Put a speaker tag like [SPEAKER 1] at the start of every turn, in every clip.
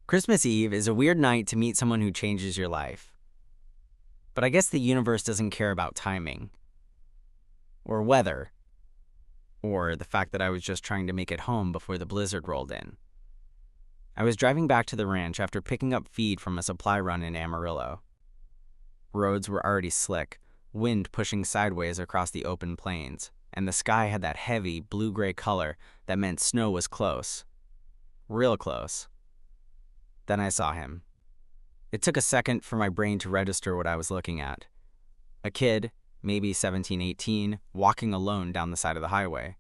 [SPEAKER 1] Christmas Eve is a weird night to meet someone who changes your life. But I guess the universe doesn't care about timing, or weather, or the fact that I was just trying to make it home before the blizzard rolled in. I was driving back to the ranch after picking up feed from a supply run in Amarillo. Roads were already slick, wind pushing sideways across the open plains, and the sky had that heavy blue-gray color that meant snow was close. Real close. Then I saw him. It took a second for my brain to register what I was looking at. A kid, maybe 17, 18, walking alone down the side of the highway.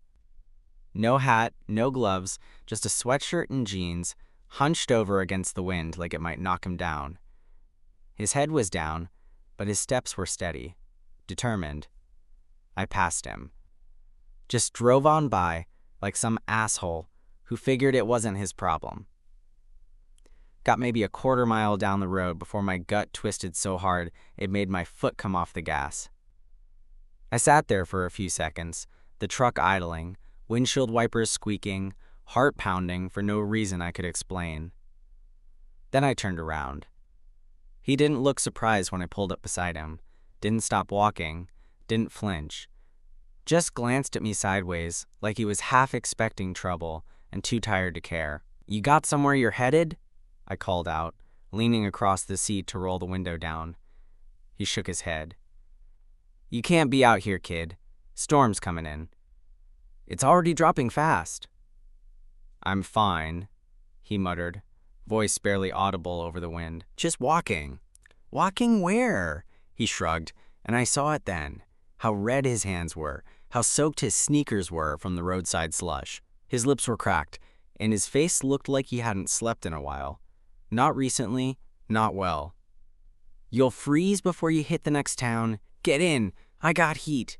[SPEAKER 1] No hat, no gloves, just a sweatshirt and jeans, hunched over against the wind like it might knock him down. His head was down, but his steps were steady, determined. I passed him. Just drove on by like some asshole who figured it wasn't his problem. Got maybe a quarter mile down the road before my gut twisted so hard it made my foot come off the gas. I sat there for a few seconds, the truck idling, windshield wipers squeaking, heart pounding for no reason I could explain. Then I turned around. He didn't look surprised when I pulled up beside him, didn't stop walking, didn't flinch. Just glanced at me sideways like he was half expecting trouble and too tired to care. "You got somewhere you're headed?" I called out, leaning across the seat to roll the window down. He shook his head. "You can't be out here, kid. Storm's coming in." "It's already dropping fast." "I'm fine," he muttered, voice barely audible over the wind. "Just walking." "Walking where?" He shrugged, and I saw it then. How red his hands were, how soaked his sneakers were from the roadside slush. His lips were cracked, and his face looked like he hadn't slept in a while. Not recently, not well. "You'll freeze before you hit the next town. Get in, I got heat."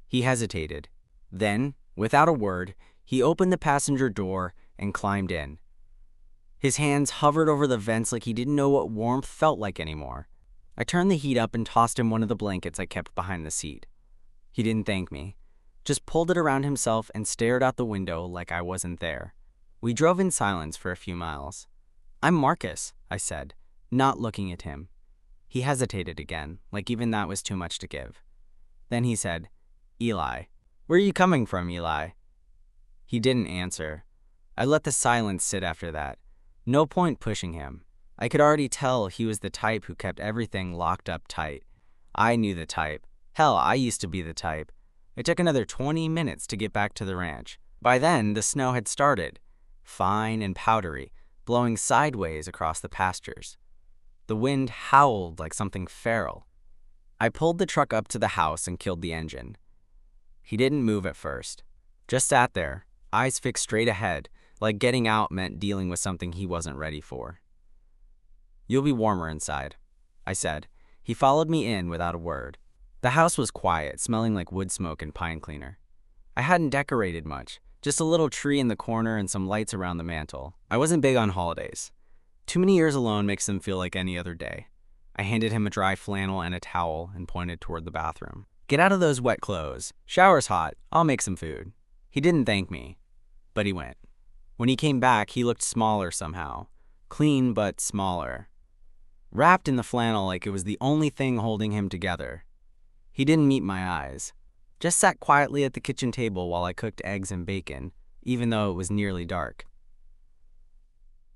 [SPEAKER 1] He hesitated. Then, without a word, he opened the passenger door and climbed in. His hands hovered over the vents like he didn't know what warmth felt like anymore. I turned the heat up and tossed him one of the blankets I kept behind the seat. He didn't thank me, just pulled it around himself and stared out the window like I wasn't there. We drove in silence for a few miles. "I'm Marcus," I said, not looking at him. He hesitated again, like even that was too much to give. Then he said, "Eli." "Where are you coming from, Eli?" He didn't answer. I let the silence sit after that. No point pushing him. I could already tell he was the type who kept everything locked up tight. I knew the type. Hell, I used to be the type. It took another 20 minutes to get back to the ranch. By then, the snow had started, fine and powdery, blowing sideways across the pastures. The wind howled like something feral. I pulled the truck up to the house and killed the engine. He didn't move at first. Just sat there, eyes fixed straight ahead, like getting out meant dealing with something he wasn't ready for. "You'll be warmer inside," I said. He followed me in without a word. The house was quiet, smelling like wood smoke and pine cleaner. I hadn't decorated much, just a little tree in the corner and some lights around the mantel. I wasn't big on holidays. Too many years alone makes them feel like any other day. I handed him a dry flannel and a towel and pointed toward the bathroom. "Get out of those wet clothes. Shower's hot. I'll make some food." He didn't thank me, but he went. When he came back, he looked smaller somehow. Clean, but smaller. Wrapped in the flannel like it was the only thing holding him together. He didn't meet my eyes. Just sat quietly at the kitchen table while I cooked eggs and bacon, even though it was nearly dark.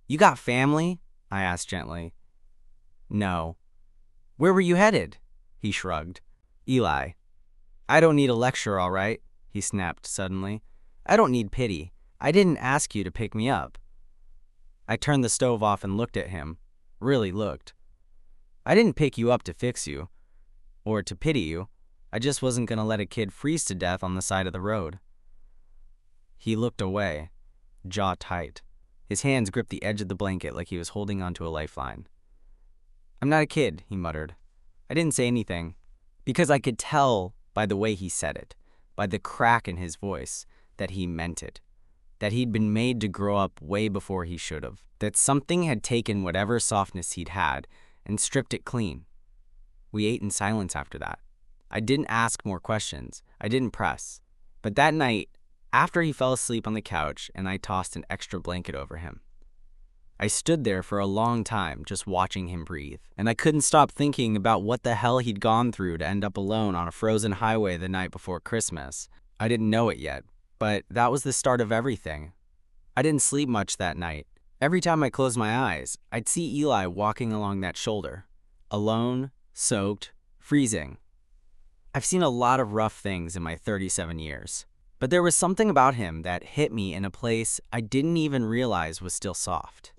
[SPEAKER 1] "You got family?" I asked gently. "No." "Where were you headed?" He shrugged. "Eli." "I don't need a lecture, all right?" He snapped suddenly. "I don't need pity. I didn't ask you to pick me up." I turned the stove off and looked at him. Really looked. "I didn't pick you up to fix you, or to pity you. I just wasn't gonna let a kid freeze to death on the side of the road." He looked away, jaw tight. His hands gripped the edge of the blanket like he was holding onto a lifeline. "I'm not a kid," he muttered. I didn't say anything, because I could tell by the way he said it, by the crack in his voice, that he meant it. That he'd been made to grow up way before he should have. That something had taken whatever softness he'd had and stripped it clean. We ate in silence after that. I didn't ask more questions. I didn't press. But that night, after he fell asleep on the couch and I tossed an extra blanket over him, I stood there for a long time just watching him breathe, and I couldn't stop thinking about what the hell he'd gone through to end up alone on a frozen highway the night before Christmas. I didn't know it yet, but that was the start of everything. I didn't sleep much that night. Every time I closed my eyes, I'd see Eli walking along that shoulder, alone, soaked, freezing. I've seen a lot of rough things in my 37 years, but there was something about him that hit me in a place I didn't even realize was still soft.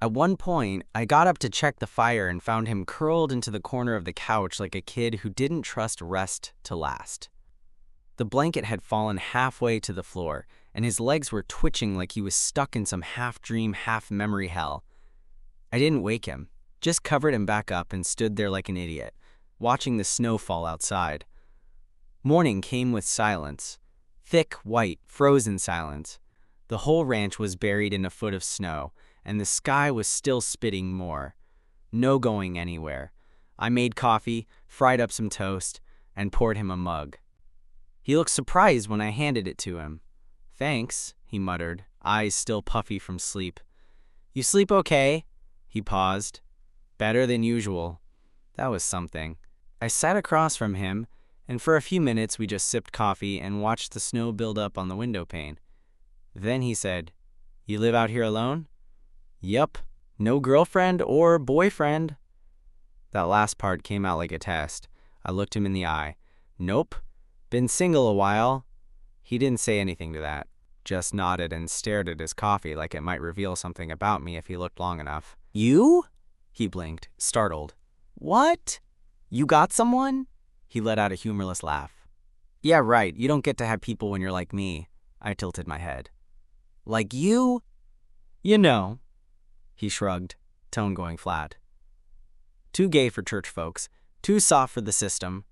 [SPEAKER 1] At one point, I got up to check the fire and found him curled into the corner of the couch like a kid who didn't trust rest to last. The blanket had fallen halfway to the floor, and his legs were twitching like he was stuck in some half-dream, half-memory hell. I didn't wake him, just covered him back up and stood there like an idiot, watching the snow fall outside. Morning came with silence. Thick, white, frozen silence. The whole ranch was buried in a foot of snow, and the sky was still spitting more. No going anywhere. I made coffee, fried up some toast, and poured him a mug. He looked surprised when I handed it to him. "Thanks," he muttered, eyes still puffy from sleep. "You sleep okay?" He paused. "Better than usual." That was something. I sat across from him, and for a few minutes we just sipped coffee and watched the snow build up on the window pane. Then he said, "You live out here alone?" "Yup. No girlfriend or boyfriend." That last part came out like a test. I looked him in the eye. "Nope. Been single a while." He didn't say anything to that, just nodded and stared at his coffee like it might reveal something about me if he looked long enough. "You?" He blinked, startled. "What? You got someone?" He let out a humorless laugh. "Yeah, right. You don't get to have people when you're like me." I tilted my head. "Like you?" "You know." He shrugged, tone going flat. "Too gay for church folks, too soft for the system,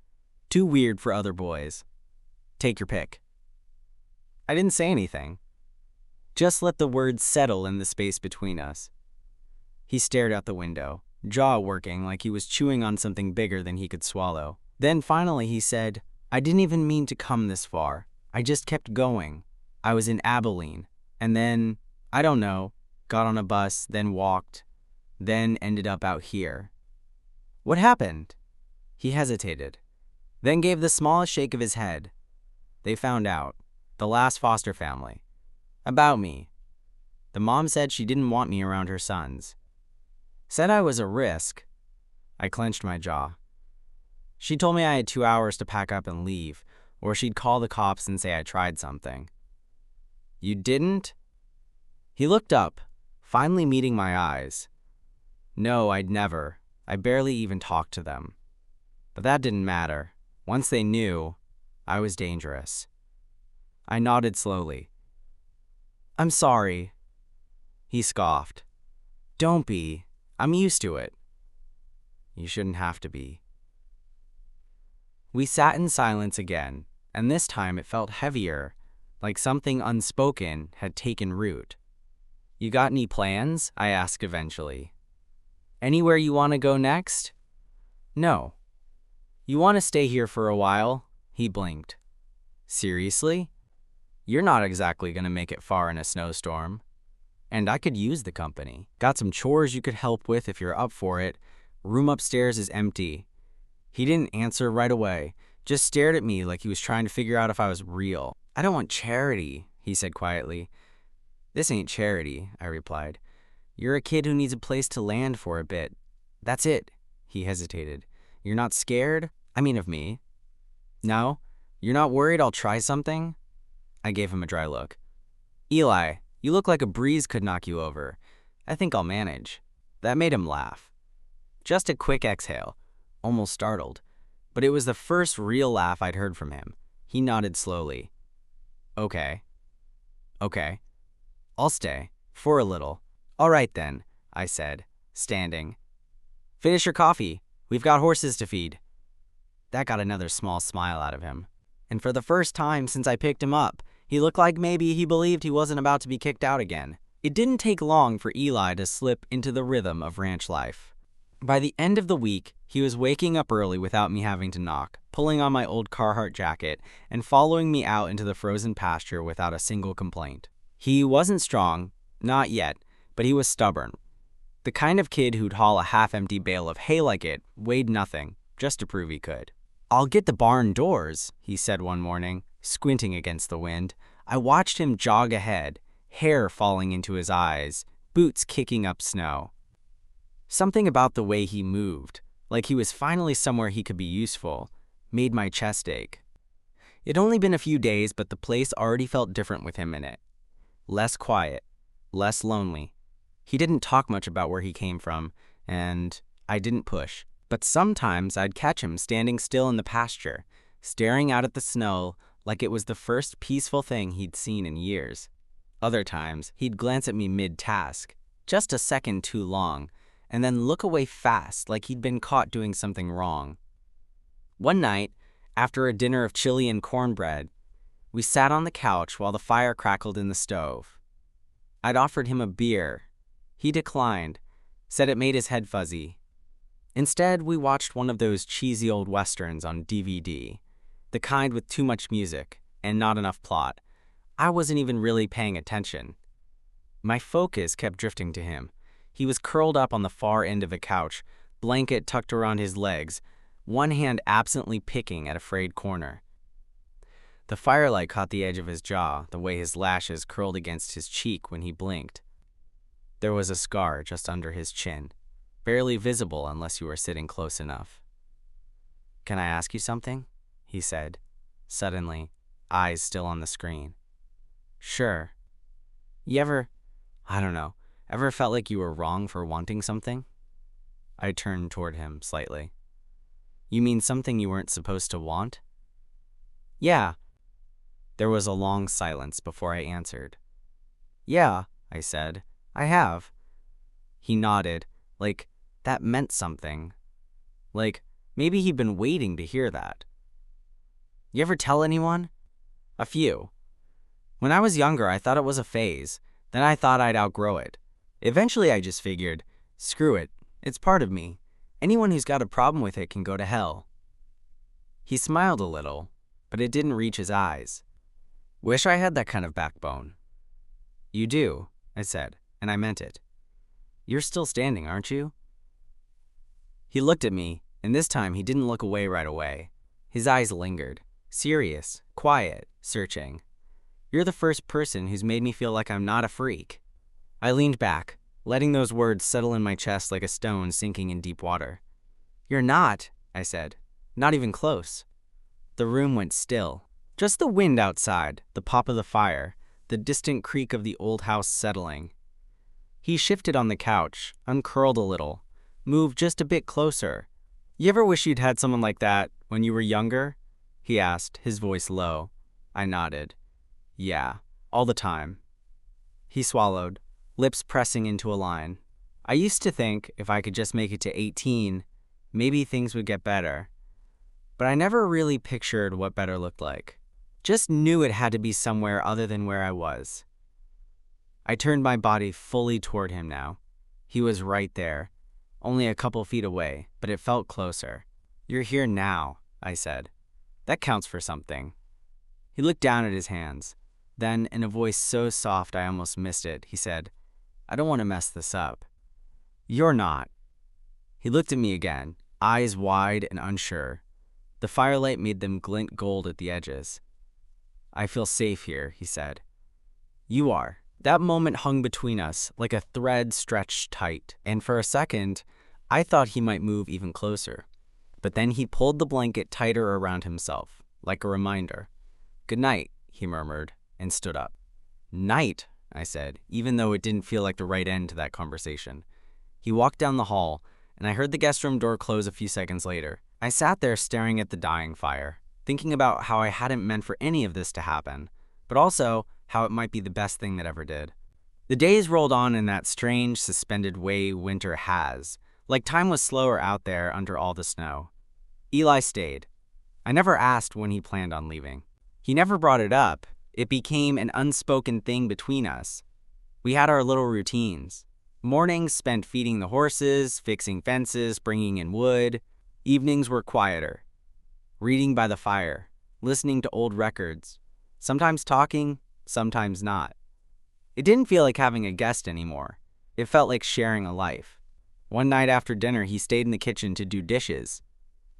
[SPEAKER 1] too weird for other boys. Take your pick." I didn't say anything. Just let the words settle in the space between us. He stared out the window, jaw working like he was chewing on something bigger than he could swallow. Then finally he said, "I didn't even mean to come this far. I just kept going. I was in Abilene, and then, I don't know, got on a bus, then walked, then ended up out here." "What happened?" He hesitated, then gave the smallest shake of his head. "They found out, the last foster family, about me. The mom said she didn't want me around her sons. Said I was a risk." I clenched my jaw. "She told me I had 2 hours to pack up and leave, or she'd call the cops and say I tried something." "You didn't?" He looked up, finally meeting my eyes. "No, I'd never. I barely even talked to them. But that didn't matter. Once they knew, I was dangerous." I nodded slowly. "I'm sorry." He scoffed. "Don't be. I'm used to it." "You shouldn't have to be." We sat in silence again, and this time it felt heavier, like something unspoken had taken root. "You got any plans?" I asked eventually. "Anywhere you want to go next?" "No." "You want to stay here for a while?" He blinked. "Seriously? You're not exactly going to make it far in a snowstorm. And I could use the company. Got some chores you could help with if you're up for it. Room upstairs is empty." He didn't answer right away, just stared at me like he was trying to figure out if I was real. "I don't want charity," he said quietly. "This ain't charity," I replied. "You're a kid who needs a place to land for a bit. That's it." He hesitated. "You're not scared? I mean of me." "No? You're not worried I'll try something?" I gave him a dry look. "Eli, you look like a breeze could knock you over. I think I'll manage." That made him laugh. Just a quick exhale, almost startled. But it was the first real laugh I'd heard from him. He nodded slowly. Okay. I'll stay. For a little." "All right then," I said, standing. "Finish your coffee. We've got horses to feed." That got another small smile out of him. And for the first time since I picked him up, he looked like maybe he believed he wasn't about to be kicked out again. It didn't take long for Eli to slip into the rhythm of ranch life. By the end of the week, he was waking up early without me having to knock, pulling on my old Carhartt jacket, and following me out into the frozen pasture without a single complaint. He wasn't strong, not yet, but he was stubborn. The kind of kid who'd haul a half-empty bale of hay like it weighed nothing, just to prove he could. "I'll get the barn doors," he said one morning, squinting against the wind. I watched him jog ahead, hair falling into his eyes, boots kicking up snow. Something about the way he moved, like he was finally somewhere he could be useful, made my chest ache. It'd only been a few days, but the place already felt different with him in it. Less quiet, less lonely. He didn't talk much about where he came from, and I didn't push. But sometimes I'd catch him standing still in the pasture, staring out at the snow like it was the first peaceful thing he'd seen in years. Other times, he'd glance at me mid-task, just a second too long, and then look away fast like he'd been caught doing something wrong. One night, after a dinner of chili and cornbread, we sat on the couch while the fire crackled in the stove. I'd offered him a beer. He declined, said it made his head fuzzy. Instead, we watched one of those cheesy old westerns on DVD, the kind with too much music and not enough plot. I wasn't even really paying attention. My focus kept drifting to him. He was curled up on the far end of a couch, blanket tucked around his legs, one hand absently picking at a frayed corner. The firelight caught the edge of his jaw, the way his lashes curled against his cheek when he blinked. There was a scar just under his chin, barely visible unless you were sitting close enough. "Can I ask you something?" he said, suddenly, eyes still on the screen. "Sure. You ever felt like you were wrong for wanting something?" I turned toward him slightly. "You mean something you weren't supposed to want?" "Yeah." There was a long silence before I answered. "Yeah," I said, "I have." He nodded, like that meant something. Like maybe he'd been waiting to hear that. "You ever tell anyone?" "A few. When I was younger, I thought it was a phase. Then I thought I'd outgrow it. Eventually, I just figured, screw it, it's part of me. Anyone who's got a problem with it can go to hell." He smiled a little, but it didn't reach his eyes. "Wish I had that kind of backbone." "You do," I said, and I meant it. "You're still standing, aren't you?" He looked at me, and this time he didn't look away right away. His eyes lingered, serious, quiet, searching. "You're the first person who's made me feel like I'm not a freak." I leaned back, letting those words settle in my chest like a stone sinking in deep water. "You're not," I said. "Not even close." The room went still. Just the wind outside, the pop of the fire, the distant creak of the old house settling. He shifted on the couch, uncurled a little, moved just a bit closer. "You ever wish you'd had someone like that when you were younger?" he asked, his voice low. I nodded. "Yeah, all the time." He swallowed, lips pressing into a line. "I used to think if I could just make it to 18, maybe things would get better. But I never really pictured what better looked like. Just knew it had to be somewhere other than where I was." I turned my body fully toward him now. He was right there, only a couple feet away, but it felt closer. "You're here now," I said. "That counts for something." He looked down at his hands. Then, in a voice so soft I almost missed it, he said, "I don't want to mess this up." "You're not." He looked at me again, eyes wide and unsure. The firelight made them glint gold at the edges. "I feel safe here," he said. "You are." That moment hung between us like a thread stretched tight, and for a second, I thought he might move even closer. But then he pulled the blanket tighter around himself, like a reminder. "Good night," he murmured, and stood up. "Night," I said, even though it didn't feel like the right end to that conversation. He walked down the hall, and I heard the guest room door close a few seconds later. I sat there staring at the dying fire, thinking about how I hadn't meant for any of this to happen, but also how it might be the best thing that ever did. The days rolled on in that strange, suspended way winter has, like time was slower out there under all the snow. Eli stayed. I never asked when he planned on leaving. He never brought it up. It became an unspoken thing between us. We had our little routines. Mornings spent feeding the horses, fixing fences, bringing in wood. Evenings were quieter. Reading by the fire, listening to old records, sometimes talking, sometimes not. It didn't feel like having a guest anymore. It felt like sharing a life. One night after dinner, he stayed in the kitchen to do dishes.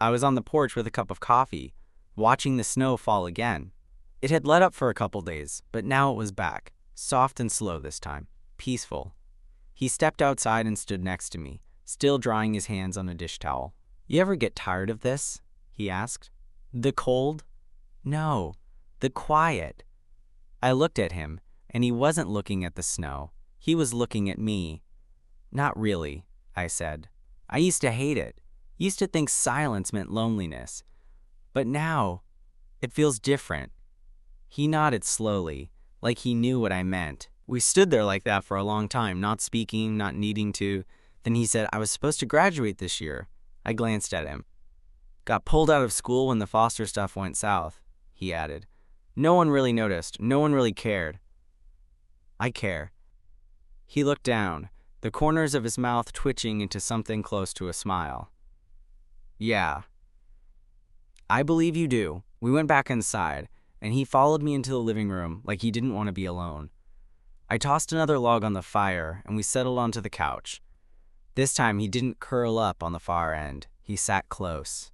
[SPEAKER 1] I was on the porch with a cup of coffee, watching the snow fall again. It had let up for a couple days, but now it was back, soft and slow this time, peaceful. He stepped outside and stood next to me, still drying his hands on a dish towel. "You ever get tired of this?" he asked. "The cold?" "No, the quiet." I looked at him, and he wasn't looking at the snow. He was looking at me. "Not really," I said. "I used to hate it. Used to think silence meant loneliness. But now, it feels different." He nodded slowly, like he knew what I meant. We stood there like that for a long time, not speaking, not needing to. Then he said, "I was supposed to graduate this year." I glanced at him. "Got pulled out of school when the foster stuff went south," he added. "No one really noticed. No one really cared." "I care." He looked down, the corners of his mouth twitching into something close to a smile. "Yeah. I believe you do." We went back inside, and he followed me into the living room like he didn't want to be alone. I tossed another log on the fire, and we settled onto the couch. This time he didn't curl up on the far end. He sat close.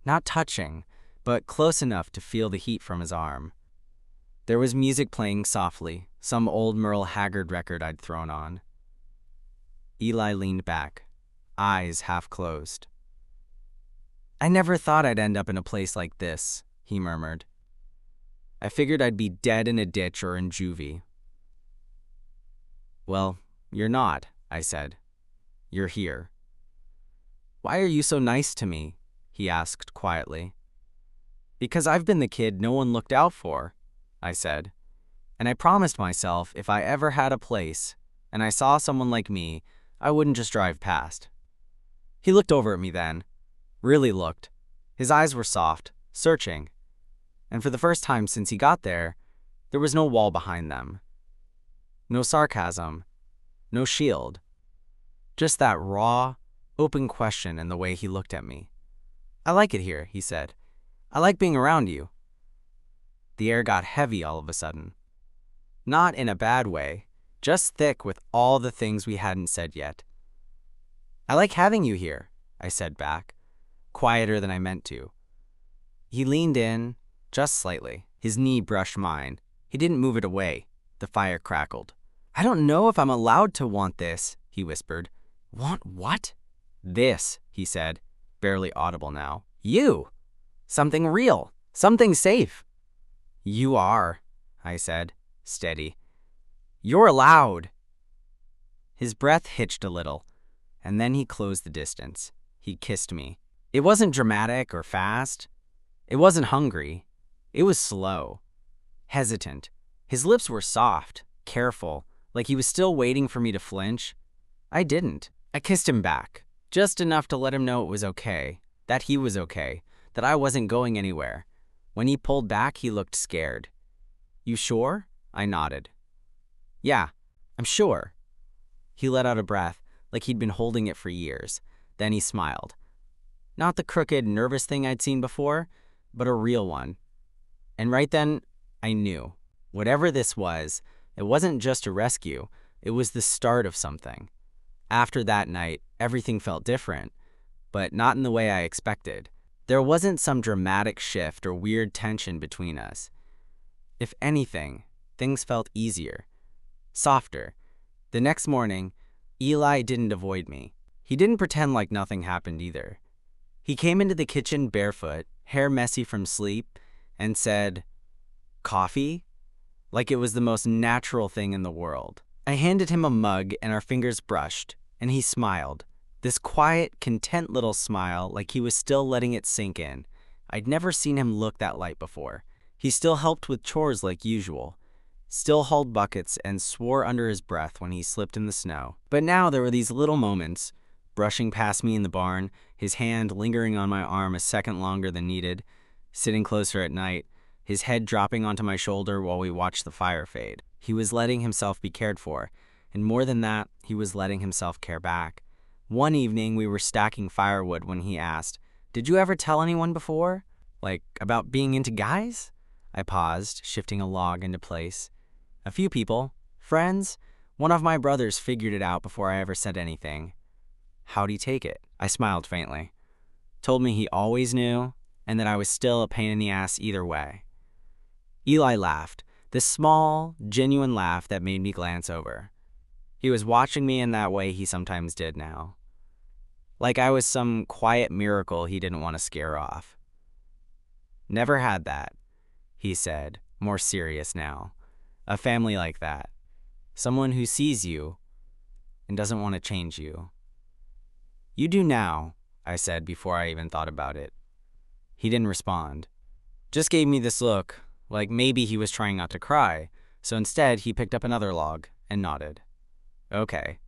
[SPEAKER 1] Not touching, but close enough to feel the heat from his arm. There was music playing softly, some old Merle Haggard record I'd thrown on. Eli leaned back, eyes half closed. "I never thought I'd end up in a place like this," he murmured. "I figured I'd be dead in a ditch or in juvie." "Well, you're not," I said. "You're here." "Why are you so nice to me?" he asked quietly. "Because I've been the kid no one looked out for," I said. "And I promised myself if I ever had a place and I saw someone like me, I wouldn't just drive past." He looked over at me then. Really looked. His eyes were soft, searching. And for the first time since he got there was no wall behind them. No sarcasm. No shield. Just that raw, open question in the way he looked at me. "I like it here," he said. "I like being around you." The air got heavy all of a sudden. Not in a bad way, just thick with all the things we hadn't said yet. "I like having you here," I said back, quieter than I meant to. He leaned in, just slightly. His knee brushed mine. He didn't move it away. The fire crackled. "I don't know if I'm allowed to want this," he whispered. "Want what?" "This," he said, barely audible now. "You. Something real. Something safe." "You are," I said, steady. "You're allowed." His breath hitched a little, and then he closed the distance. He kissed me. It wasn't dramatic or fast. It wasn't hungry. It was slow, hesitant. His lips were soft, careful, like he was still waiting for me to flinch. I didn't. I kissed him back, just enough to let him know it was okay, that he was okay, that I wasn't going anywhere. When he pulled back, he looked scared. "You sure?" I nodded. "Yeah, I'm sure." He let out a breath, like he'd been holding it for years. Then he smiled. Not the crooked, nervous thing I'd seen before, but a real one. And right then, I knew. Whatever this was, it wasn't just a rescue. It was the start of something. After that night, everything felt different, but not in the way I expected. There wasn't some dramatic shift or weird tension between us. If anything, things felt easier, softer. The next morning, Eli didn't avoid me. He didn't pretend like nothing happened either. He came into the kitchen barefoot, hair messy from sleep, and said, "Coffee?" Like it was the most natural thing in the world. I handed him a mug and our fingers brushed, and he smiled. This quiet, content little smile, like he was still letting it sink in. I'd never seen him look that light before. He still helped with chores like usual, still hauled buckets and swore under his breath when he slipped in the snow. But now there were these little moments, brushing past me in the barn, his hand lingering on my arm a second longer than needed, sitting closer at night, his head dropping onto my shoulder while we watched the fire fade. He was letting himself be cared for, and more than that, he was letting himself care back. One evening, we were stacking firewood when he asked, "Did you ever tell anyone before? Like, about being into guys?" I paused, shifting a log into place. "A few people. Friends. One of my brothers figured it out before I ever said anything. How'd he take it? I smiled faintly. Told me he always knew, and that I was still a pain in the ass either way. Eli laughed, this small, genuine laugh that made me glance over. He was watching me in that way he sometimes did now. Like I was some quiet miracle he didn't want to scare off. Never had that, he said, more serious now. A family like that. Someone who sees you and doesn't want to change you. You do now, I said before I even thought about it. He didn't respond. Just gave me this look, like maybe he was trying not to cry, so instead he picked up another log and nodded. Okay.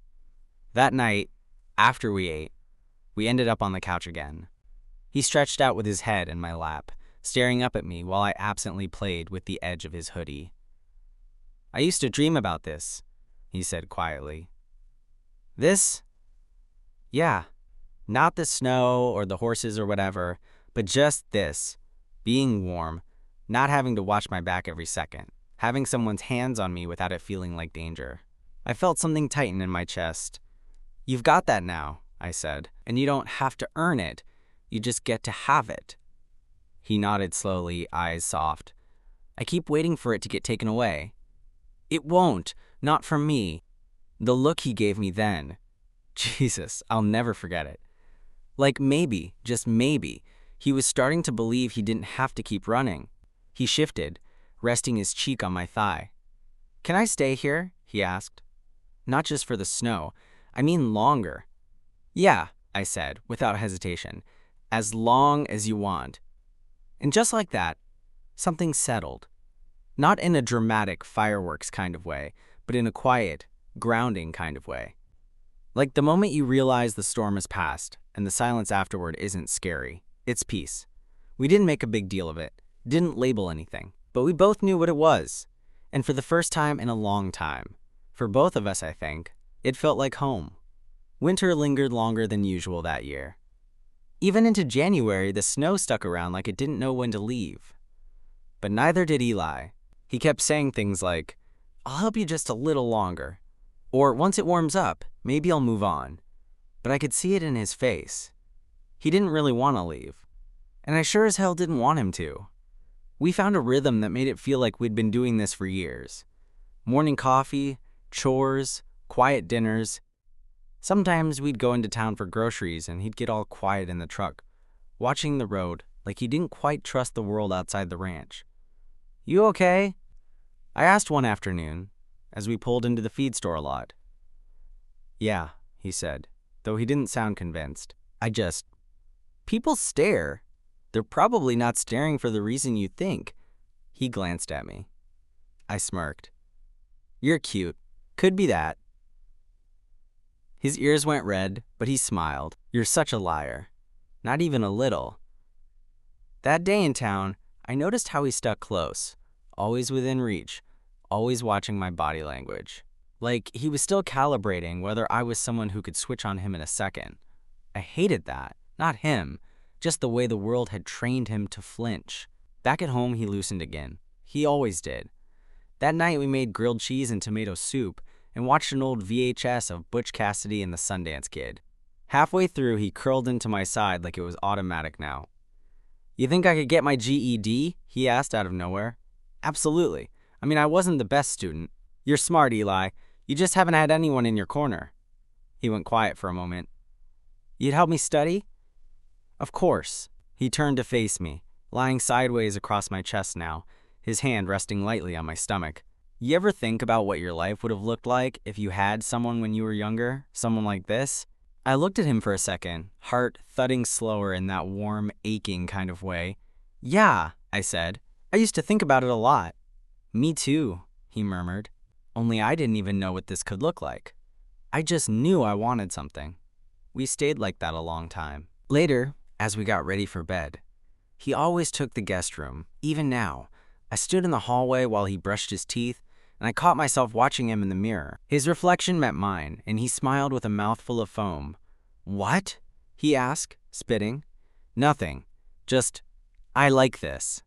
[SPEAKER 1] That night, after we ate, we ended up on the couch again. He stretched out with his head in my lap, staring up at me while I absently played with the edge of his hoodie. I used to dream about this, he said quietly. This? Yeah. Not the snow or the horses or whatever, but just this. Being warm, not having to watch my back every second, having someone's hands on me without it feeling like danger. I felt something tighten in my chest. You've got that now, I said, and you don't have to earn it. You just get to have it. He nodded slowly, eyes soft. I keep waiting for it to get taken away. It won't, not from me. The look he gave me then. Jesus, I'll never forget it. Like maybe, just maybe, he was starting to believe he didn't have to keep running. He shifted, resting his cheek on my thigh. Can I stay here? He asked. Not just for the snow. I mean longer. Yeah, I said, without hesitation. As long as you want. And just like that, something settled. Not in a dramatic fireworks kind of way, but in a quiet, grounding kind of way. Like the moment you realize the storm has passed, and the silence afterward isn't scary. It's peace. We didn't make a big deal of it, didn't label anything, but we both knew what it was. And for the first time in a long time, for both of us I think, it felt like home. Winter lingered longer than usual that year. Even into January, the snow stuck around like it didn't know when to leave. But neither did Eli. He kept saying things like, I'll help you just a little longer. Or once it warms up, maybe I'll move on. But I could see it in his face. He didn't really want to leave. And I sure as hell didn't want him to. We found a rhythm that made it feel like we'd been doing this for years. Morning coffee, chores, quiet dinners. Sometimes we'd go into town for groceries and he'd get all quiet in the truck, watching the road like he didn't quite trust the world outside the ranch. You okay? I asked one afternoon as we pulled into the feed store lot. Yeah, he said, though he didn't sound convinced. People stare. They're probably not staring for the reason you think. He glanced at me. I smirked. You're cute. Could be that. His ears went red, but he smiled. You're such a liar. Not even a little. That day in town, I noticed how he stuck close, always within reach, always watching my body language. Like he was still calibrating whether I was someone who could switch on him in a second. I hated that. Not him, just the way the world had trained him to flinch. Back at home, he loosened again. He always did. That night, we made grilled cheese and tomato soup and watched an old VHS of Butch Cassidy and the Sundance Kid. Halfway through, he curled into my side like it was automatic now. You think I could get my GED? He asked out of nowhere. Absolutely. I mean, I wasn't the best student. You're smart, Eli. You just haven't had anyone in your corner. He went quiet for a moment. You'd help me study? Of course. He turned to face me, lying sideways across my chest now, his hand resting lightly on my stomach. You ever think about what your life would have looked like if you had someone when you were younger? Someone like this? I looked at him for a second, heart thudding slower in that warm, aching kind of way. Yeah, I said. I used to think about it a lot. Me too, he murmured. Only I didn't even know what this could look like. I just knew I wanted something. We stayed like that a long time. Later, as we got ready for bed, he always took the guest room, even now. I stood in the hallway while he brushed his teeth, and I caught myself watching him in the mirror. His reflection met mine, and he smiled with a mouthful of foam. What? He asked, spitting. Nothing. Just, I like this.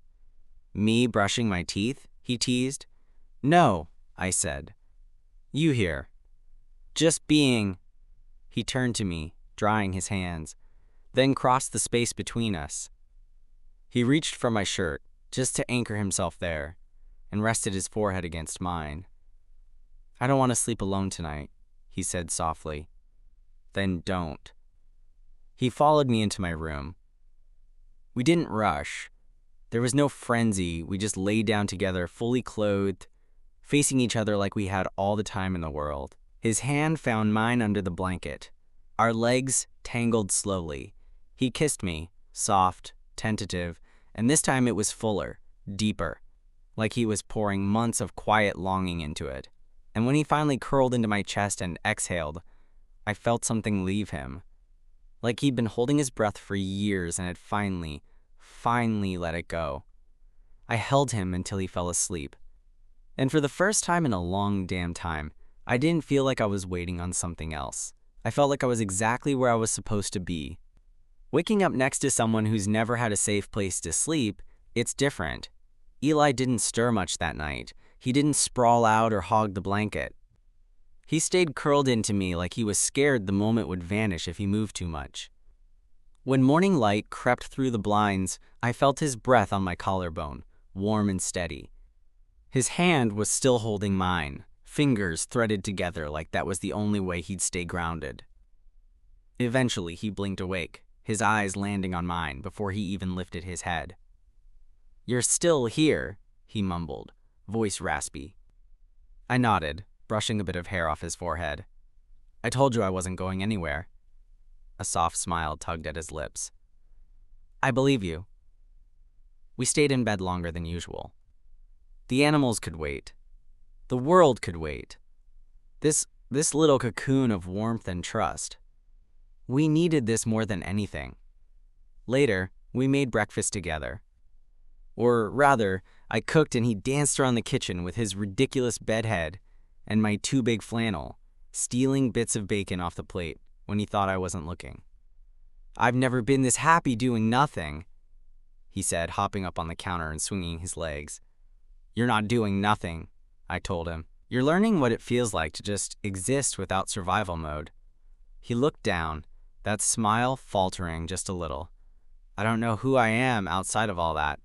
[SPEAKER 1] Me brushing my teeth? He teased. No, I said. You here. Just being. He turned to me, drying his hands, then crossed the space between us. He reached for my shirt, just to anchor himself there, and rested his forehead against mine. I don't want to sleep alone tonight, he said softly. Then don't. He followed me into my room. We didn't rush. There was no frenzy. We just lay down together, fully clothed, facing each other like we had all the time in the world. His hand found mine under the blanket. Our legs tangled slowly. He kissed me, soft, tentative, and this time it was fuller, deeper, like he was pouring months of quiet longing into it. And when he finally curled into my chest and exhaled, I felt something leave him. Like he'd been holding his breath for years and had finally let it go. I held him until he fell asleep. And for the first time in a long damn time, I didn't feel like I was waiting on something else. I felt like I was exactly where I was supposed to be. Waking up next to someone who's never had a safe place to sleep, it's different. Eli didn't stir much that night. He didn't sprawl out or hog the blanket. He stayed curled into me like he was scared the moment would vanish if he moved too much. When morning light crept through the blinds, I felt his breath on my collarbone, warm and steady. His hand was still holding mine, fingers threaded together like that was the only way he'd stay grounded. Eventually, he blinked awake, his eyes landing on mine before he even lifted his head. "You're still here," he mumbled, voice raspy. I nodded, brushing a bit of hair off his forehead. "I told you I wasn't going anywhere." A soft smile tugged at his lips. "I believe you." We stayed in bed longer than usual. The animals could wait. The world could wait. This little cocoon of warmth and trust. We needed this more than anything. Later, we made breakfast together. Or rather, I cooked and he danced around the kitchen with his ridiculous bedhead and my too big flannel, stealing bits of bacon off the plate when he thought I wasn't looking. "I've never been this happy doing nothing," he said, hopping up on the counter and swinging his legs. "You're not doing nothing," I told him. "You're learning what it feels like to just exist without survival mode." He looked down, that smile faltering just a little. "I don't know who I am outside of all that.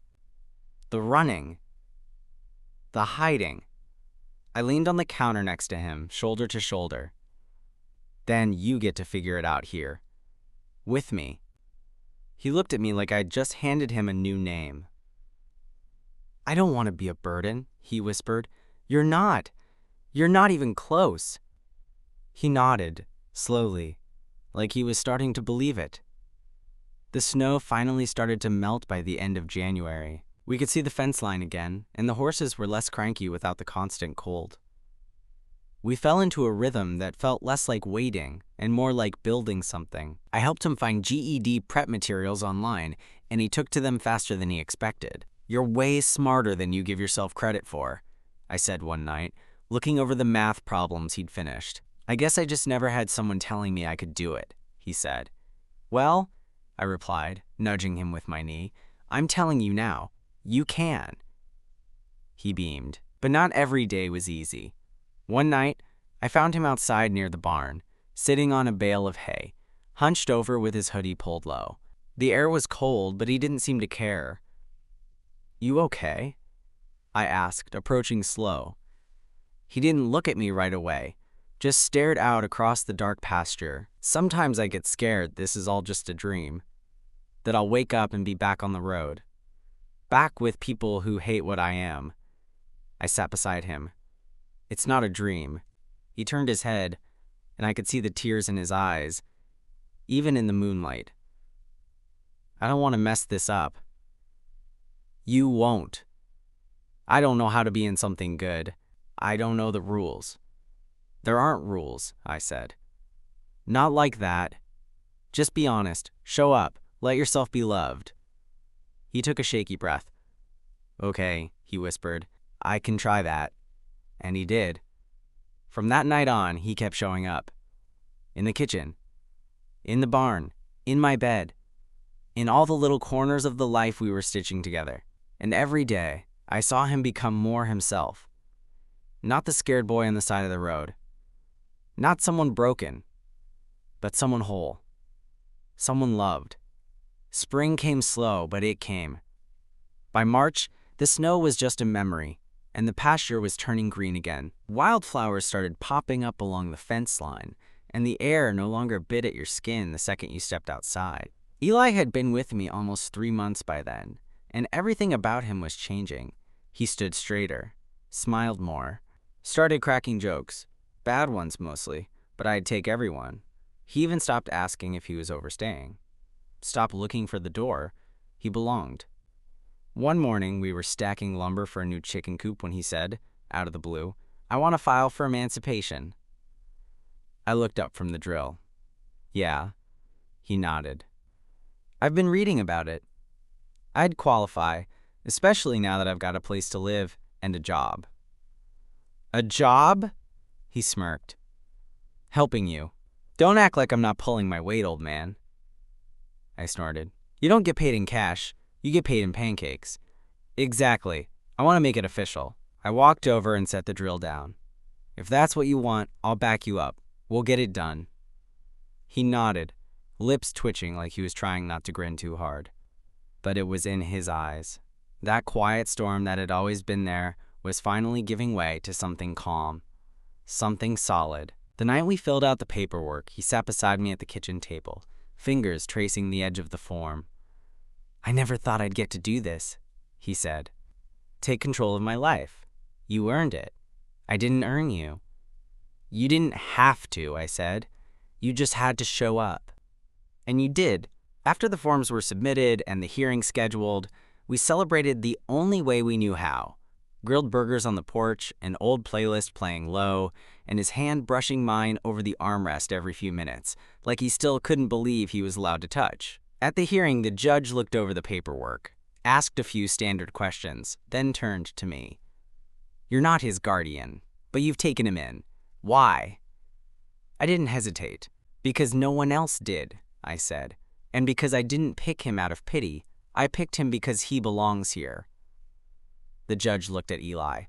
[SPEAKER 1] The running. The hiding." I leaned on the counter next to him, shoulder to shoulder. "Then you get to figure it out here. With me." He looked at me like I'd just handed him a new name. "I don't want to be a burden," he whispered. You're not. You're not even close." He nodded, slowly, like he was starting to believe it. The snow finally started to melt by the end of January. We could see the fence line again, and the horses were less cranky without the constant cold. We fell into a rhythm that felt less like waiting and more like building something. I helped him find GED prep materials online, and he took to them faster than he expected. "You're way smarter than you give yourself credit for," I said one night, looking over the math problems he'd finished. "I guess I just never had someone telling me I could do it," he said. "Well," I replied, nudging him with my knee, "I'm telling you now, you can." He beamed. But not every day was easy. One night, I found him outside near the barn, sitting on a bale of hay, hunched over with his hoodie pulled low. The air was cold, but he didn't seem to care. "You okay?" I asked, approaching slow. He didn't look at me right away, just stared out across the dark pasture. Sometimes I get scared this is all just a dream, that I'll wake up and be back on the road, back with people who hate what I am. I sat beside him. "It's not a dream." He turned his head, and I could see the tears in his eyes, even in the moonlight. "I don't want to mess this up." "You won't. I don't know how to be in something good. I don't know the rules." "There aren't rules," I said. "Not like that. Just be honest. Show up. Let yourself be loved." He took a shaky breath. "Okay," he whispered. "I can try that." And he did. From that night on, he kept showing up. In the kitchen. In the barn. In my bed. In all the little corners of the life we were stitching together. And every day, I saw him become more himself. Not the scared boy on the side of the road. Not someone broken, but someone whole. Someone loved. Spring came slow, but it came. By March, the snow was just a memory, and the pasture was turning green again. Wildflowers started popping up along the fence line, and the air no longer bit at your skin the second you stepped outside. Eli had been with me almost 3 months by then, and everything about him was changing. He stood straighter, smiled more, started cracking jokes, bad ones mostly, but I'd take everyone. He even stopped asking if he was overstaying. Stopped looking for the door. He belonged. One morning, we were stacking lumber for a new chicken coop when he said, out of the blue, "I want to file for emancipation." I looked up from the drill. "Yeah." He nodded. "I've been reading about it. I'd qualify, especially now that I've got a place to live and a job." "A job?" He smirked. "Helping you. Don't act like I'm not pulling my weight, old man." I snorted. "You don't get paid in cash. You get paid in pancakes." "Exactly. I want to make it official." I walked over and set the drill down. "If that's what you want, I'll back you up. We'll get it done." He nodded, lips twitching like he was trying not to grin too hard. But it was in his eyes. That quiet storm that had always been there was finally giving way to something calm, something solid. The night we filled out the paperwork, he sat beside me at the kitchen table, fingers tracing the edge of the form. "I never thought I'd get to do this," he said. "Take control of my life. You earned it. I didn't earn you." "You didn't have to," I said. "You just had to show up." And you did. After the forms were submitted and the hearing scheduled, we celebrated the only way we knew how. Grilled burgers on the porch, an old playlist playing low, and his hand brushing mine over the armrest every few minutes, like he still couldn't believe he was allowed to touch. At the hearing, the judge looked over the paperwork, asked a few standard questions, then turned to me. "You're not his guardian, but you've taken him in. Why?" I didn't hesitate. "Because no one else did," I said. "And because I didn't pick him out of pity. I picked him because he belongs here." The judge looked at Eli.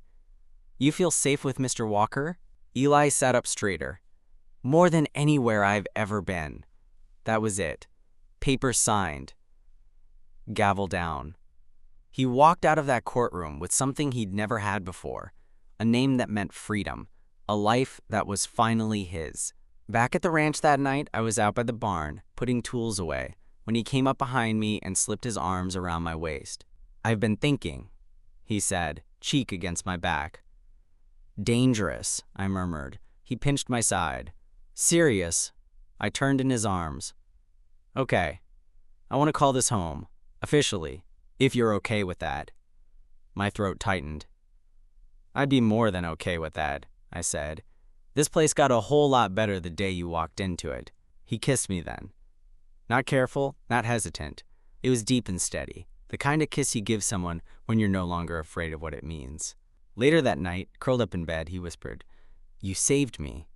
[SPEAKER 1] "You feel safe with Mr. Walker?" Eli sat up straighter. "More than anywhere I've ever been." That was it. Paper signed. Gavel down. He walked out of that courtroom with something he'd never had before, a name that meant freedom, a life that was finally his. Back at the ranch that night, I was out by the barn, putting tools away, when he came up behind me and slipped his arms around my waist. "I've been thinking," he said, cheek against my back. "Dangerous," I murmured. He pinched my side. "Serious." I turned in his arms. "Okay, I want to call this home, officially, if you're okay with that." My throat tightened. "I'd be more than okay with that," I said. "This place got a whole lot better the day you walked into it." He kissed me then. Not careful, not hesitant. It was deep and steady, the kind of kiss you give someone when you're no longer afraid of what it means. Later that night, curled up in bed, he whispered, "You saved me."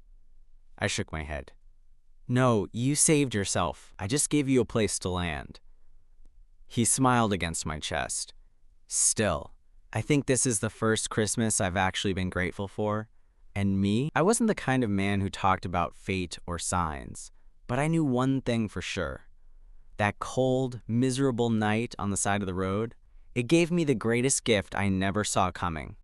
[SPEAKER 1] I shook my head. "No, you saved yourself. I just gave you a place to land." He smiled against my chest. "Still, I think this is the first Christmas I've actually been grateful for. And me? I wasn't the kind of man who talked about fate or signs, but I knew one thing for sure. That cold, miserable night on the side of the road, it gave me the greatest gift I never saw coming.